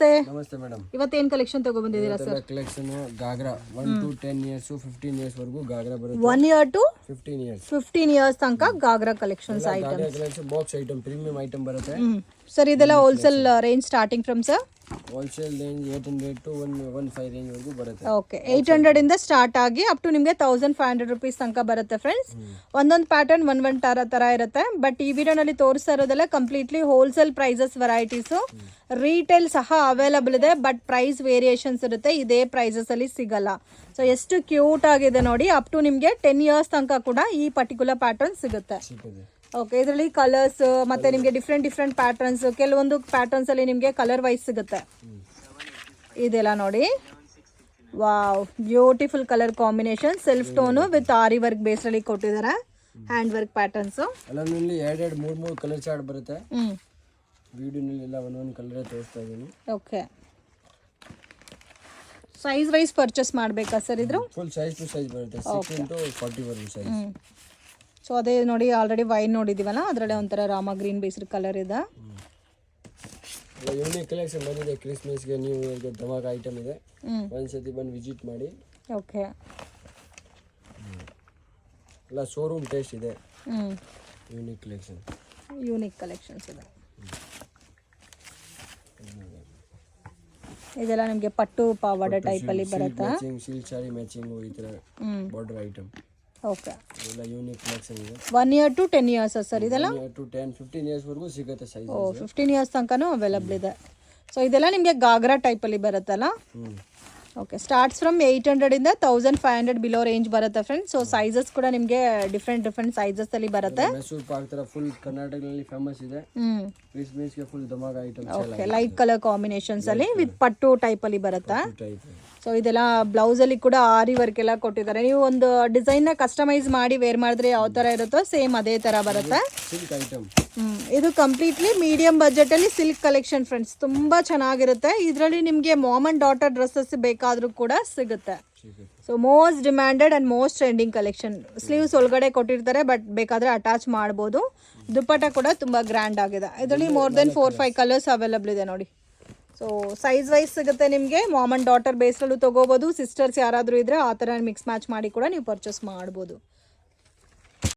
ನಮಸ್ತೆ. ನಮಸ್ತೆ madam. ಇವತ್ತೇನ್ collection ತಗೋ ಬಂದಿದ್ದೀರಾ sir? Collection ghagra 1 to 10 years 15 years ವರೆಗೂ ಗಾಗ್ರಾ ಬರುತ್ತೆ. 1 year to 15 years 15 years ತನಕ ghagra collections item. Box item premium item ಬರುತ್ತೆ ಸರ್. ಇದೆಲ್ಲ wholesale range starting from sir wholesale range 800 to 115 range ವರೆಗೂ ಬರುತ್ತೆ. ಓಕೆ, 800 ಇಂದ ಸ್ಟಾರ್ಟ್ ಆಗಿ ಅಪ್ ಟು ನಿಮಗೆ 1500 ರೂಪೀಸ್ ತನಕ ಬರುತ್ತೆ ಫ್ರೆಂಡ್ಸ್. ಒಂದೊಂದು ಪ್ಯಾಟರ್ನ್ ಒಂದೊಂದು ತರ ಇರುತ್ತೆ. ಬಟ್ ಈ ವಿಡಿಯೋನಲ್ಲಿ ತೋರಿಸ್ತಾ ಇರೋದೆಲ್ಲ completely wholesale prices varieties. Retail ಸಹ ಅವೈಲಬಲ್ ಇದೆ, ಬಟ್ ಪ್ರೈಸ್ ವೇರಿಯೇಷನ್ಸ್ ಇರುತ್ತೆ, ಇದೇ ಪ್ರೈಸಸ್ ಅಲ್ಲಿ ಸಿಗಲ್ಲ. ಸೊ ಎಷ್ಟು ಕ್ಯೂಟ್ ಆಗಿದೆ ನೋಡಿ. ಅಪ್ ಟು ನಿಮಗೆ 10 years ತನಕ ಕೂಡ ಈ ಪರ್ಟಿಕ್ಯುಲರ್ ಪ್ಯಾಟರ್ನ್ ಸಿಗುತ್ತೆ. ಓಕೆ, ಇದರಲ್ಲಿ ಕಲರ್ಸ್ ಮತ್ತೆ ನಿಮಗೆ ಡಿಫ್ರೆಂಟ್ ಪ್ಯಾಟರ್ನ್ಸ್, ಕೆಲವೊಂದು ಪ್ಯಾಟರ್ನ್ಸ್ ಅಲ್ಲಿ ನಿಮಗೆ ಕಲರ್ ವೈಸ್ ಸಿಗುತ್ತೆ. ಇದೆಲ್ಲ ನೋಡಿ, wow, beautiful colour combination. Self tone with aari work base ಅಲ್ಲಿ ಕೊಟ್ಟಿದ್ದಾರೆ. ಹ್ಯಾಂಡ್ ವರ್ಕ್ ಪ್ಯಾಟರ್ನ್ಸ್ ಎಲ್ಲರಲ್ಲಿ ಎರಡು ಮೂರು ಕಲರ್ ಚಾರ್ಟ್ ಬರುತ್ತೆ. ವಿಡಿಯೋನಲ್ಲಿ ಎಲ್ಲ ಒಂದೊಂದು ಕಲರ್ ತೋರಿಸ್ತಾ ಇದೀನಿ. ಓಕೆ, ಸೈಜ್ ವೈಸ್ ಪರ್ಚೇಸ್ ಮಾಡಬೇಕಾ ಸರ್? ಇದ್ರು ಫುಲ್ ಸೈಜ್ ಟು ಸೈಜ್ ಬರುತ್ತೆ. 16 to 40 ವರೆಗೂ ಸೈಜ್. ಸೊ ಅದೇ ನೋಡಿ, ಆಲ್ರೆಡಿ ವೈನ್ ನೋಡಿದೀವಲ್ಲ, ಅದರಲ್ಲೇ ಒಂಥರ ರಾಮ ಗ್ರೀನ್ ಬೇಸ್ಡ್ ಕಲರ್ ಇದೆ. ಯೂನಿಕ್ ಕಲೆಕ್ಷನ್ ಬಂದಿದೆ. ಕ್ರಿಸ್ಮಸ್ಗೆ, ನ್ಯೂ ಇಯರ್ಗೆ ಧಮಾಕ ಐಟಮ್ ಇದೆ. ಒಂದ್ಸತಿ ಬಂದು ವಿಸಿಟ್ ಮಾಡಿ. ಓಕೆ, ಎಲ್ಲ ಶೋರೂಮ್ ಟೇಸ್ಟ್ ಇದೆ. ಯೂನಿಕ್ ಕಲೆಕ್ಷನ್ಸ್ ಇದೆ. ಇದೆಲ್ಲ ನಿಮಗೆ ಪಟ್ಟು ಪಾವಾಡ ಟೈಪ್ ಅಲ್ಲಿ ಬರುತ್ತಾ? ಸಿಲ್ಕ್ ಸಾರಿ ಮ್ಯಾಚಿಂಗ್ ಈ ತರ ಬಾರ್ಡರ್ ಐಟಮ್. ಓಕೆ, ಎಲ್ಲ ಯೂನಿಕ್ ಕಲೆಕ್ಷನ್ ಇದೆ. 1 year to 10 years ಸರ್ ಇದೆಲ್ಲ? 1 year to 10-15 years ವರೆಗೂ ಸಿಗುತ್ತೆ ಸೈಜ್. 15 years ತನಕನೂ ಅವೈಲಬಲ್ ಇದೆ. ಸೊ ಇದೆಲ್ಲ ನಿಮಗೆ ಗಾಗ್ರಾ ಟೈಪ್ ಅಲ್ಲಿ ಬರುತ್ತಲ್ಲ? ಓಕೆ, ಸ್ಟಾರ್ಟ್ಸ್ ಫ್ರಮ್ 800 ಇಂದ 1500 ಬಿಲೋ ರೇಂಜ್ ಬರುತ್ತೆ ಫ್ರೆಂಡ್ಸ್. ಸೊ ಸೈಜಸ್ ಕೂಡ ನಿಮಗೆ ಡಿಫ್ರೆಂಟ್ ಸೈಜಸ್ ಅಲ್ಲಿ ಬರುತ್ತೆ. ಮೈಸೂರು ಪಾಕ್ ತರ ಫುಲ್ ಕರ್ನಾಟಕದಲ್ಲಿ ಫೇಮಸ್ ಇದೆ. ಕ್ರಿಸ್ಮಸ್ಗೆ ಫುಲ್ ಧಮಾಕ item. Okay, light colour combinations ಅಲ್ಲಿ ವಿತ್ ಪಟ್ಟು ಟೈಪ್ ಅಲ್ಲಿ ಬರುತ್ತೆ. ಟೈಪ್. ಸೊ ಇದೆಲ್ಲ ಬ್ಲೌಸ್ ಅಲ್ಲಿ ಕೂಡ ಆರಿ ವರ್ಕ್ ಎಲ್ಲ ಕೊಟ್ಟಿದ್ದಾರೆ. ನೀವು ಒಂದು ಡಿಸೈನ್ ನ ಕಸ್ಟಮೈಸ್ ಮಾಡಿ ವೇರ್ ಮಾಡಿದ್ರೆ ಯಾವ ತರ ಇರುತ್ತೋ ಸೇಮ್ ಅದೇ ತರ ಬರುತ್ತೆ. Silk item. ಇದು ಕಂಪ್ಲೀಟ್ಲಿ ಮೀಡಿಯಂ ಬಜೆಟ್ ಅಲ್ಲಿ ಸಿಲ್ಕ್ ಕಲೆಕ್ಷನ್ ಫ್ರೆಂಡ್ಸ್. ತುಂಬಾ ಚೆನ್ನಾಗಿರುತ್ತೆ. ಇದರಲ್ಲಿ ನಿಮಗೆ ಮಾಮ್ ಅಂಡ್ ಡಾಟರ್ ಡ್ರೆಸ್ಸಸ್ ಬೇಕಾದ್ರೂ ಕೂಡ ಸಿಗುತ್ತೆ. So most demanded and most trending collection. Sleeves ಒಳಗಡೆ ಕೊಟ್ಟಿರ್ತಾರೆ, ಬಟ್ ಬೇಕಾದ್ರೆ ಅಟ್ಯಾಚ್ ಮಾಡ್ಬೋದು. ದುಪ್ಪಟ್ಟ ಕೂಡ ತುಂಬಾ ಗ್ರ್ಯಾಂಡ್ ಆಗಿದೆ. ಇದರಲ್ಲಿ ಮೋರ್ ದೆನ್ 4-5 ಕಲರ್ಸ್ ಅವೈಲಬಲ್ ಇದೆ ನೋಡಿ. ಸೊ ಸೈಜ್ ವೈಸ್ ಸಿಗುತ್ತೆ ನಿಮಗೆ. ಮಾಮ್ ಅಂಡ್ ಡಾಟರ್ ಬೇಸ್ನಲ್ಲೂ ತೊಗೋಬೋದು. ಸಿಸ್ಟರ್ಸ್ ಯಾರಾದರೂ ಇದ್ದರೆ ಆ ಥರ ಮಿಕ್ಸ್ ಮ್ಯಾಚ್ ಮಾಡಿ ಕೂಡ ನೀವು ಪರ್ಚೇಸ್ ಮಾಡ್ಬೋದು.